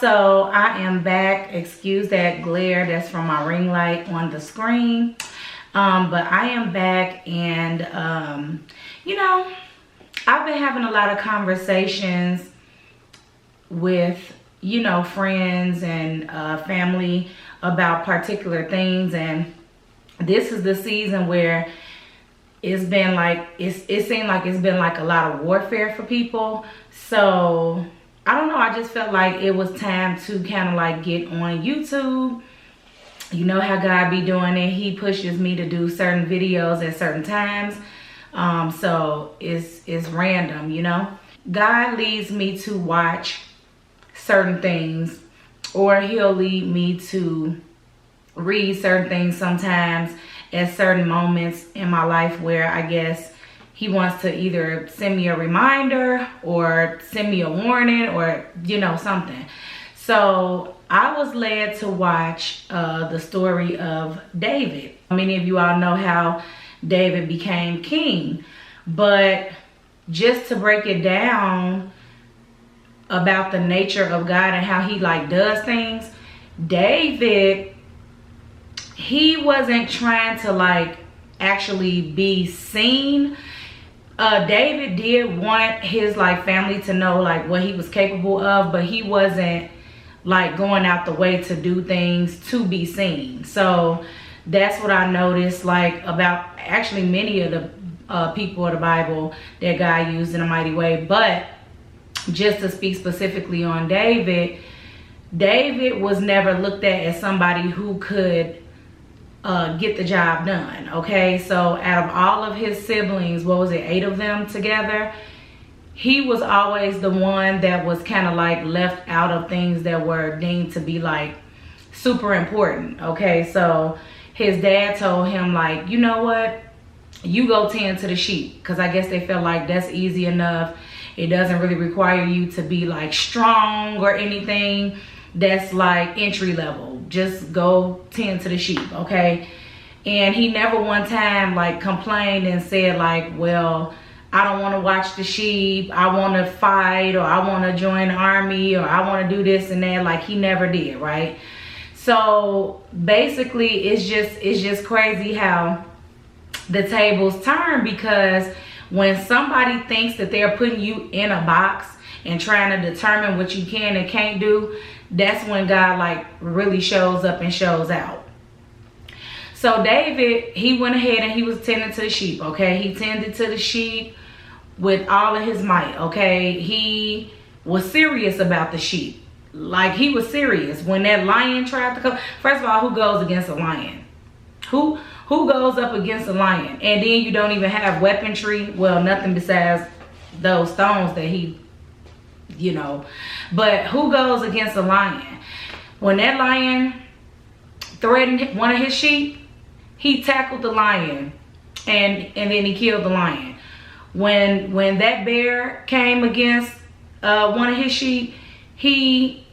So I am back. Excuse that glare, that's from my ring light on the screen. But I am back, and you know, I've been having a lot of conversations with, you know, friends and family about particular things, and this is the season where it's been like, it seemed like it's been like a lot of warfare for people. So I don't know, I just felt like it was time to kind of like get on YouTube. You know how God be doing it. He pushes me to do certain videos at certain times. So it's random, you know. God leads me to watch certain things, or he'll lead me to read certain things sometimes at certain moments in my life where I guess he wants to either send me a reminder or send me a warning, or, you know, something. So I was led to watch the story of David. Many of you all know how David became king, but just to break it down about the nature of God and how he like does things, David, he wasn't trying to like actually be seen. David did want his like family to know like what he was capable of, but he wasn't like going out the way to do things to be seen. So that's what I noticed like about actually many of the people of the Bible that God used in a mighty way. But just to speak specifically on David, David was never looked at as somebody who could get the job done. Okay, so out of all of his siblings, what was it, 8 of them together, he was always the one that was kind of like left out of things that were deemed to be like super important. Okay, so his dad told him like, you know what, you go tend to the sheep, because I guess they felt like that's easy enough. It doesn't really require you to be like strong or anything that's like entry level. Just go tend to the sheep, okay? And he never one time like complained and said like, well, I don't want to watch the sheep, I want to fight, or I want to join the army, or I want to do this and that. Like, he never did, right? So basically it's just crazy how the tables turn, because when somebody thinks that they're putting you in a box and trying to determine what you can and can't do, that's when God like really shows up and shows out. So David, he went ahead and he was tending to the sheep, okay? He tended to the sheep with all of his might, okay? He was serious about the sheep. Like, he was serious. When that lion tried to come, first of all, who goes against a lion? Who goes up against a lion? And then you don't even have weaponry. Well, nothing besides those stones that he, you know. But who goes against a lion? When that lion threatened one of his sheep, he tackled the lion and then he killed the lion. When that bear came against one of his sheep, he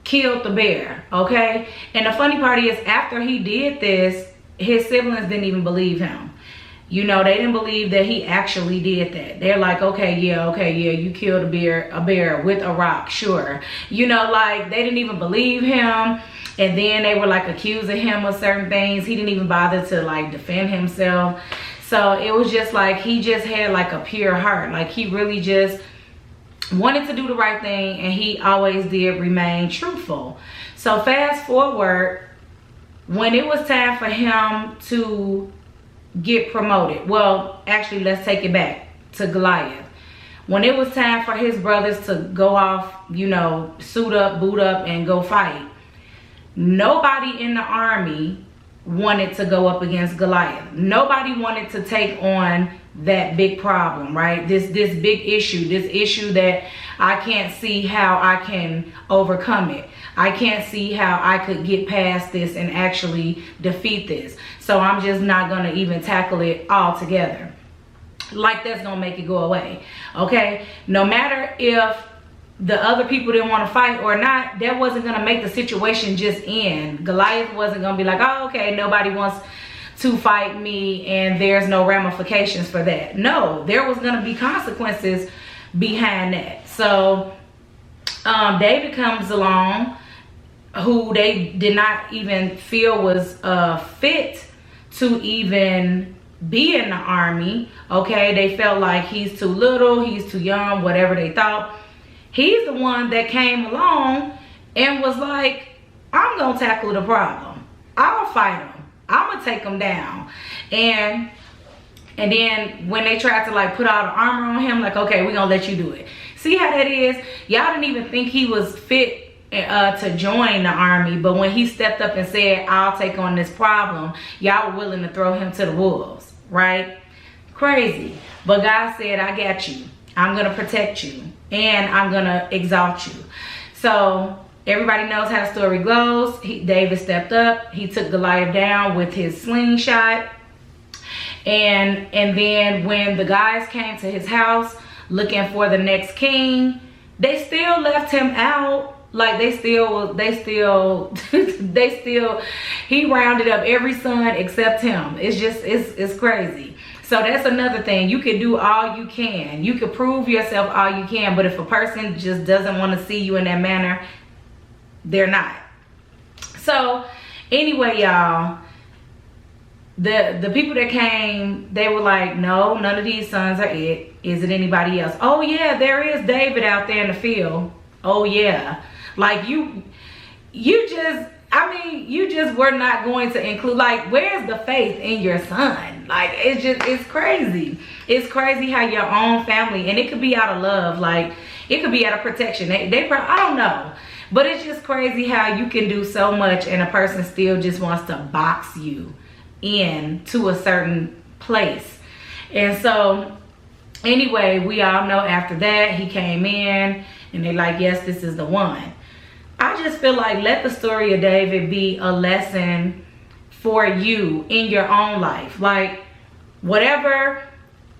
killed the bear, okay? And the funny part is, after he did this, his siblings didn't even believe him. You know, they didn't believe that he actually did that. They're like, okay, yeah, you killed a bear with a rock, sure. You know, like, they didn't even believe him. And then they were like accusing him of certain things. He didn't even bother to like defend himself. So it was just like, he just had like a pure heart. Like, he really just wanted to do the right thing, and he always did remain truthful. So fast forward, when it was time for him to get promoted, well, actually, let's take it back to Goliath. When it was time for his brothers to go off, you know, suit up, boot up, and go fight, nobody in the army wanted to go up against Goliath. Nobody wanted to take on that big problem, right? This big issue, this issue that I can't see how I can overcome it. I can't see how I could get past this and actually defeat this. So I'm just not gonna even tackle it altogether. Like, that's gonna make it go away, okay? No matter if the other people didn't want to fight or not, that wasn't gonna make the situation just end. Goliath wasn't gonna be like, oh, okay, nobody wants to fight me and there's no ramifications for that. No, there was gonna be consequences behind that. So David comes along who they did not even feel was fit to even be in the army. Okay, they felt like he's too little, he's too young, whatever they thought. He's the one that came along and was like, I'm gonna tackle the problem, I'll fight him, I'm gonna take him down. And then when they tried to like put all the armor on him, like, okay, we're gonna let you do it. See how that is? Y'all didn't even think he was fit to join the army, but when he stepped up and said, I'll take on this problem, y'all were willing to throw him to the wolves, right? Crazy. But God said, I got you, I'm gonna protect you, and I'm gonna exalt you. So everybody knows how the story goes. David stepped up, he took Goliath down with his slingshot, and then when the guys came to his house looking for the next king, they still left him out. Like they still he rounded up every son except him. It's just, it's crazy. So that's another thing. You can do all you can, you can prove yourself all you can, but if a person just doesn't want to see you in that manner, they're not. So anyway, y'all, the people that came, they were like, no, none of these sons are it. Is it anybody else? Oh yeah, there is David out there in the field. Oh yeah. Like you just were not going to include, like, where's the faith in your son? Like, it's crazy. It's crazy how your own family, and it could be out of love, like it could be out of protection. They probably, I don't know. But it's just crazy how you can do so much and a person still just wants to box you in to a certain place. And so anyway, we all know after that he came in and they like, yes, this is the one. I just feel like let the story of David be a lesson for you in your own life. Like whatever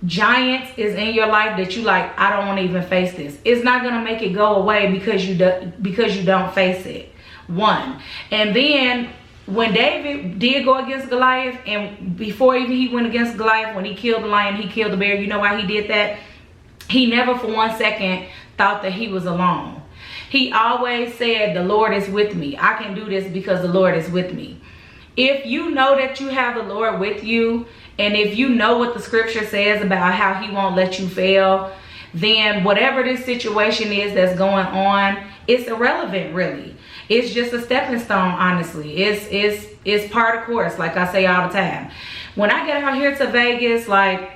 giants is in your life that you like, I don't want to even face this, it's not gonna make it go away because you don't face it. One. And then when David did go against Goliath, and before even he went against Goliath, when he killed the lion, he killed the bear, you know why he did that? He never for 1 second thought that he was alone. He always said, the Lord is with me. I can do this because the Lord is with me. If you know that you have the Lord with you, and if you know what the scripture says about how he won't let you fail, then whatever this situation is that's going on, it's irrelevant really. It's just a stepping stone, honestly. It's part of course, like I say all the time. When I get out here to Vegas, like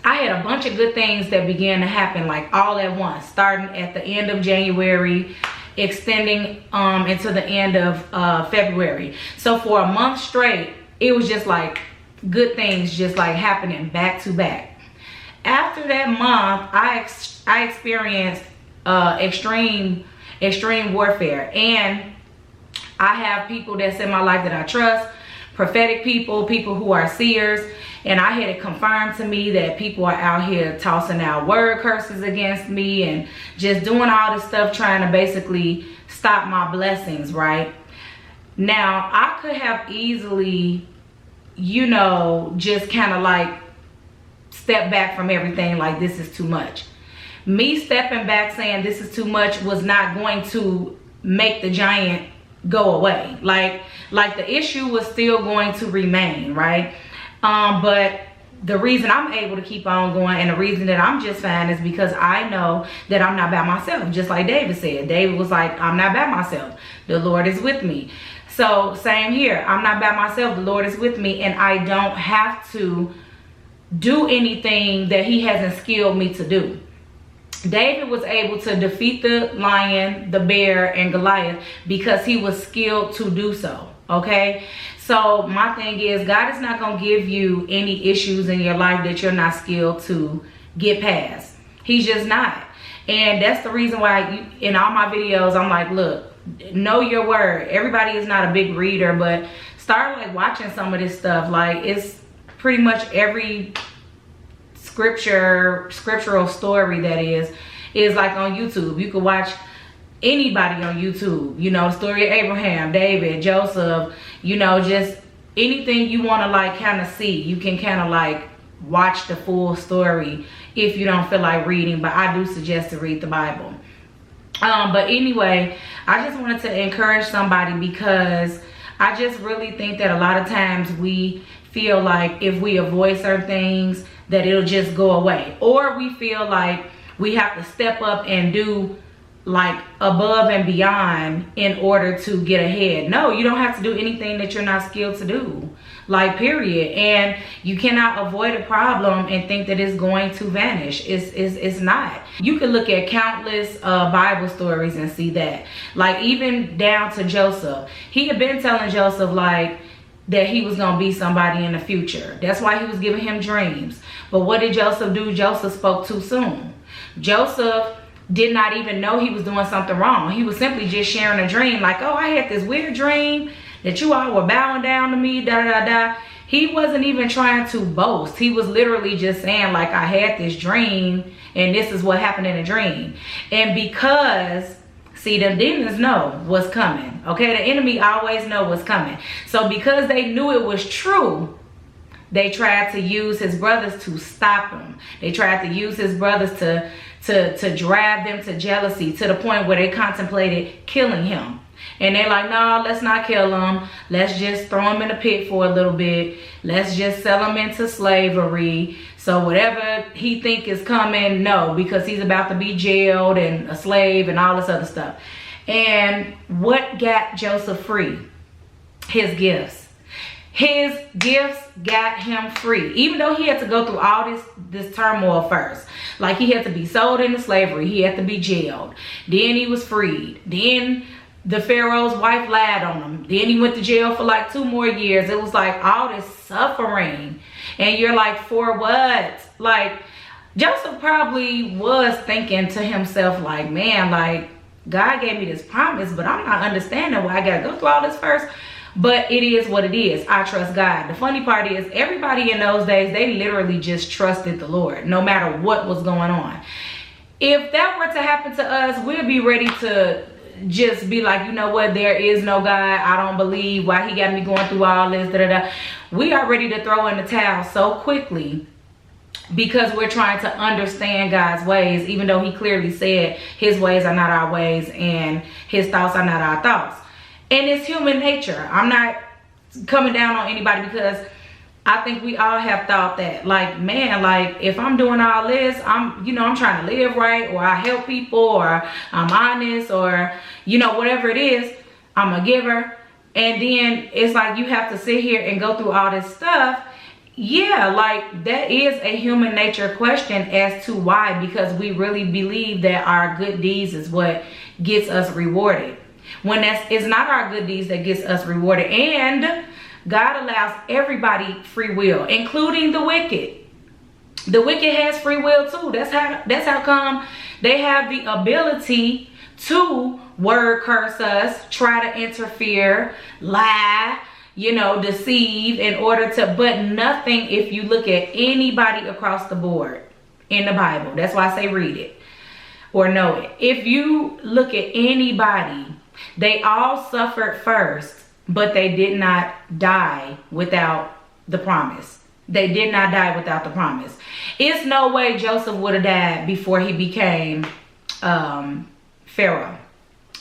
I had a bunch of good things that began to happen like all at once, starting at the end of January, extending into the end of February. So for a month straight, it was just like good things just like happening back to back. After that month, I experienced extreme warfare, and I have people that's in my life that I trust, prophetic people who are seers, and I had it confirmed to me that people are out here tossing out word curses against me and just doing all this stuff trying to basically stop my blessings, right? Now, I could have easily, you know, just kind of like step back from everything like this is too much. Me stepping back saying this is too much was not going to make the giant go away. Like the issue was still going to remain, right? But the reason I'm able to keep on going and the reason that I'm just fine is because I know that I'm not by myself. Just like David said. David was like, I'm not by myself. The Lord is with me. So same here. I'm not by myself. The Lord is with me, and I don't have to do anything that he hasn't skilled me to do. David was able to defeat the lion, the bear, and Goliath because he was skilled to do so. Okay, so my thing is, God is not going to give you any issues in your life that you're not skilled to get past. He's just not. And that's the reason why in all my videos, I'm like, look, know your word. Everybody is not a big reader, but start like watching some of this stuff. Like it's pretty much every scriptural story that is like on YouTube. You could watch anybody on YouTube, you know, the story of Abraham, David, Joseph, you know, just anything you want to like kind of see. You can kind of like watch the full story if you don't feel like reading, but I do suggest to read the Bible. But anyway, I just wanted to encourage somebody, because I just really think that a lot of times we feel like if we avoid certain things that it'll just go away, or we feel like we have to step up and do like above and beyond in order to get ahead. No, you don't have to do anything that you're not skilled to do, like period. And you cannot avoid a problem and think that it's going to vanish. It's not. You can look at countless Bible stories and see that, like even down to Joseph. He had been telling Joseph like that he was going to be somebody in the future. That's why he was giving him dreams. But what did Joseph do? Joseph spoke too soon. Joseph did not even know he was doing something wrong. He was simply just sharing a dream, like, oh, I had this weird dream that you all were bowing down to me, da da da. He wasn't even trying to boast. He was literally just saying, like, I had this dream and this is what happened in a dream. And because, see, the demons know what's coming, okay? The enemy always know what's coming. So because they knew it was true, they tried to use his brothers to stop him. They tried to use his brothers to drive them to jealousy, to the point where they contemplated killing him. And they're like, no, let's not kill him. Let's just throw him in a pit for a little bit. Let's just sell him into slavery. So whatever he think is coming, no, because he's about to be jailed and a slave and all this other stuff. And what got Joseph free? His gifts. His gifts got him free, even though he had to go through all this turmoil first. Like, he had to be sold into slavery. He had to be jailed. Then he was freed. Then the Pharaoh's wife lied on him. Then he went to jail for like 2 more years. It was like all this suffering. And you're like, for what? Like, Joseph probably was thinking to himself, like, man, like, God gave me this promise, but I'm not understanding why I got to go through all this first. But it is what it is. I trust God. The funny part is, everybody in those days, they literally just trusted the Lord, no matter what was going on. If that were to happen to us, we'd be ready to just be like, you know what, there is no God. I don't believe why he got me going through all this, da, da, da. We are ready to throw in the towel so quickly, because we're trying to understand God's ways, even though he clearly said his ways are not our ways and his thoughts are not our thoughts. And it's human nature. I'm not coming down on anybody, because I think we all have thought that, like, man, like, if I'm doing all this, I'm trying to live right, or I help people, or I'm honest, or, whatever it is, I'm a giver. And then it's like you have to sit here and go through all this stuff. Yeah, like, that is a human nature question as to why, because we really believe that our good deeds is what gets us rewarded, when it's not our good deeds that gets us rewarded. And God allows everybody free will, including the wicked. The wicked has free will too. That's how come they have the ability to word curse us, try to interfere, lie, deceive in order to, but nothing if you look at anybody across the board in the Bible. That's why I say read it or know it. If you look at anybody, they all suffered first, but they did not die without the promise. They did not die without the promise. It's no way Joseph would have died before he became Pharaoh.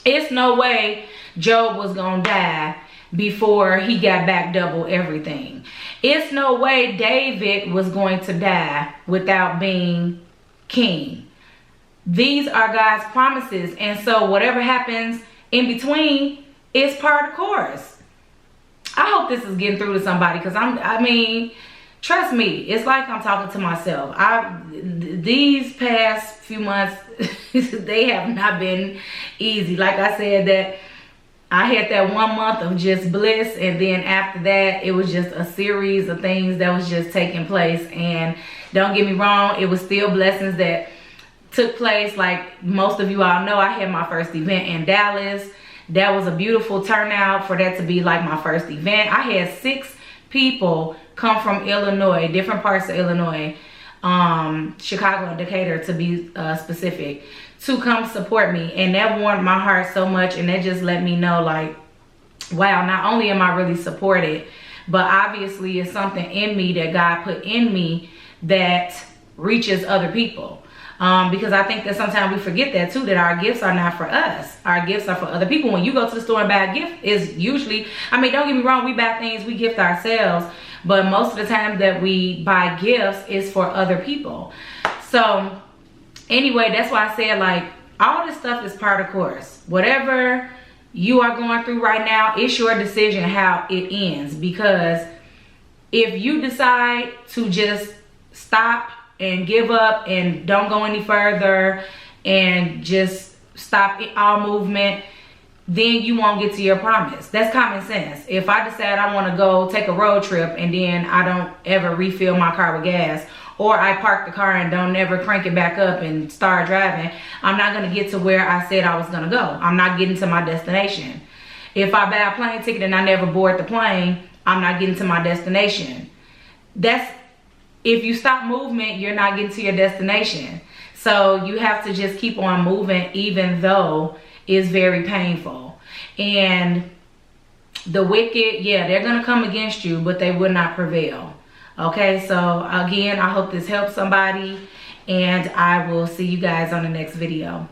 It's no way Job was going to die before he got back double everything. It's no way David was going to die without being king. These are God's promises. And so whatever happens in between is part of the course. I hope this is getting through to somebody, because trust me, it's like I'm talking to myself. These past few months, they have not been easy. Like I said, that I had that 1 month of just bliss, and then after that, it was just a series of things that was just taking place. And don't get me wrong, it was still blessings that took place. Like most of you all know, I had my first event in Dallas. That was a beautiful turnout for that to be like my first event. I had 6 people come from Illinois, different parts of Illinois, Chicago and Decatur to be specific, to come support me. And that warmed my heart so much, and that just let me know, like, wow, not only am I really supported, but obviously it's something in me that God put in me that reaches other people. Because I think that sometimes we forget that too, that our gifts are not for us. Our gifts are for other people. When you go to the store and buy a gift, is usually, I mean, don't get me wrong, we buy things, we gift ourselves, but most of the time that we buy gifts is for other people. So anyway, that's why I said, like, all this stuff is part of course. Whatever you are going through right now, it's your decision how it ends. Because if you decide to just stop and give up and don't go any further and just stop all movement, then you won't get to your promise. That's common sense. If I decide I want to go take a road trip and then I don't ever refill my car with gas, or I park the car and don't ever crank it back up and start driving, I'm not going to get to where I said I was going to go. I'm not getting to my destination. If I buy a plane ticket and I never board the plane, I'm not getting to my destination. If you stop movement, you're not getting to your destination. So you have to just keep on moving, even though it's very painful. And the wicked, yeah, they're going to come against you, but they will not prevail. Okay, so again, I hope this helps somebody, and I will see you guys on the next video.